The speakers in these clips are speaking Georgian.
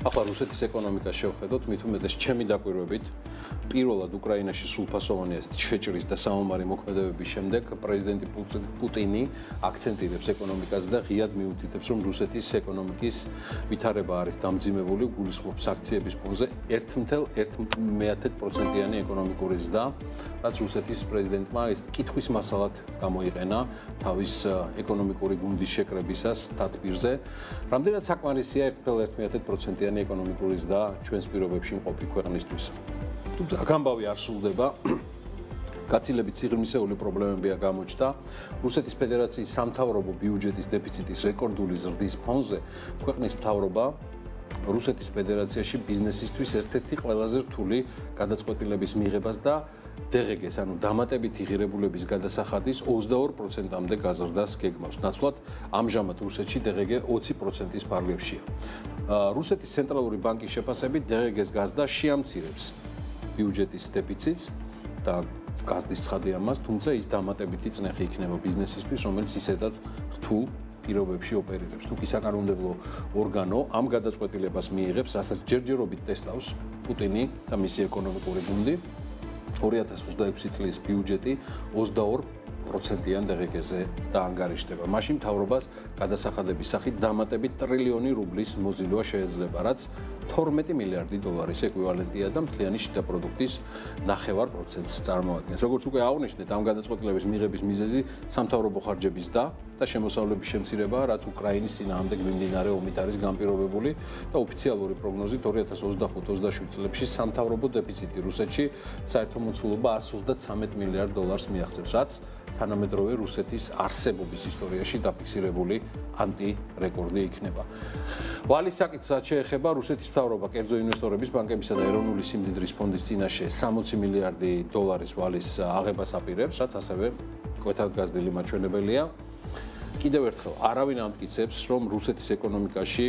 ახლა რუსეთის ეკონომიკას შევხედოთ, მით უმეტეს ჩემი დაკვირვებით, პირველად უკრაინაში სრულფასოვანი შეჭრის და საომარი მოქმედებების შემდეგ პრეზიდენტი პუტინი აქცენტირებს ეკონომიკაზე და ღიად მიუთითებს, რომ რუსეთის ეკონომიკის ვითარება არის დამძიმებული, გულისხმობს აქციების ფონზე 1.1%-იანი ეკონომიკური ზრდა, რაც რუსეთის პრეზიდენტმა ეს კითხვის მასალად გამოიყენა თავის ეკონომიკური გუნდის შეკრებისას თათბირზე. რამდენად საკმარისია 1.1%-იანი ეკონომიკური ზრდა ჩვენს პირობებში მყოფი ქვეყნისთვის. თუმცა აქ ამბავი არ სრულდება. გაცილებით სიღრმისეული პრობლემებია გამოჩნდა. რუსეთის ფედერაციის სამთავრობო ბიუჯეტის დეფიციტის რეკორდული ზრდის ფონზე ქვეყნის მთავრობა რუსეთის ფედერაციაში ბიზნესისთვის ერთ-ერთი ყველაზე რთული გადაწყვეტილების მიღებას და DGG-ს, ანუ დამატებითი ღირებულების გადასახადის 22%-მდე გაზრდას გეგმავს. ნაცვლად, ამჟამად რუსეთში DGG 20%-ის ფარგლებშია. რუსეთის ცენტრალური ბანკის შეფასებით DGG-ს გაზრდა შეამცირებს ბიუჯეტის დეფიციტს და გაზრდის ცხადი ამას, თუმცა ის დამატებითი წნეხი იქნება ბიზნესისთვის, რომელიც ისედაც რთულ პირობებში ოპერირებს. თუ კი საკანონმდებლო ორგანო ამ გადაწყვეტილებას მიიღებს, რასაც ჯერჯერობით ტესტავს პუტინი და მისი ეკონომიკური გუნდი, 2026 წლის ბიუჯეტი 22%-იან DGG-ზე დაანგარიშდება. მაშინ მთავრობას გადასახადების სახით დამატებით ტრილიონი რუბლის მოზიდვა შეეძლება, რაც 12 მილიარდი დოლარის ეკვივალენტია და მთლიანი შიდა პროდუქტის 0.5%-ს წარმოადგენს. როგორც უკვე აღნიშნეთ, ამ გადაწყვეტილების მიღების მიზეზი სამთავრობო ხარჯების და შემოსავლების შემცირებაა, რაც უკრაინის წინააღმდეგ მიმდინარე ომით არის განპირობებული და ოფიციალური პროგნოზით 2025-27 წლებში სამთავრობო დეფიციტი რუსეთში საერთო მოცულობა 133 მილიარდ დოლარს მიაღწევს, რაც თანამედროვე რუსეთის არსებობის ისტორიაში დაფიქსირებული ანტირეკორდი იქნება. ვალის საკითხს რაც შეეხება რუსეთის მთავრობა კერძო ინვესტორების ბანკებისა და ეროვნული სიმდიდრის ფონდის წინაშე 60 მილიარდი დოლარის ვალის აღებას აპირებს, რაც ასევე მკვეთრად გაზრდილი მაჩვენებელია. კიდევ ერთხელ არავინ ამტკიცებს, რომ რუსეთის ეკონომიკაში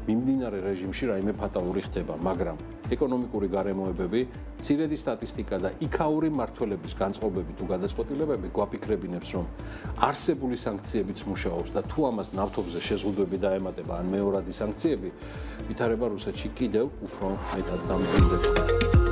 მიმდინარე რეჟიმში რაიმე ფატალური ხდება, მაგრამ ეკონომიკური გარემოებები, მცირედი სტატისტიკა და იქაური მმართველების განწყობები თუ გადაწყვეტილებები გვაფიქრებინებს, რომ არსებული სანქციებიც მუშაობს და თუ ამას ნავთობზე შეზღუდვები დაემატება ან მეორადი სანქციები, ვითარება რუსეთში კიდევ უფრო მეტად დამძიმდება.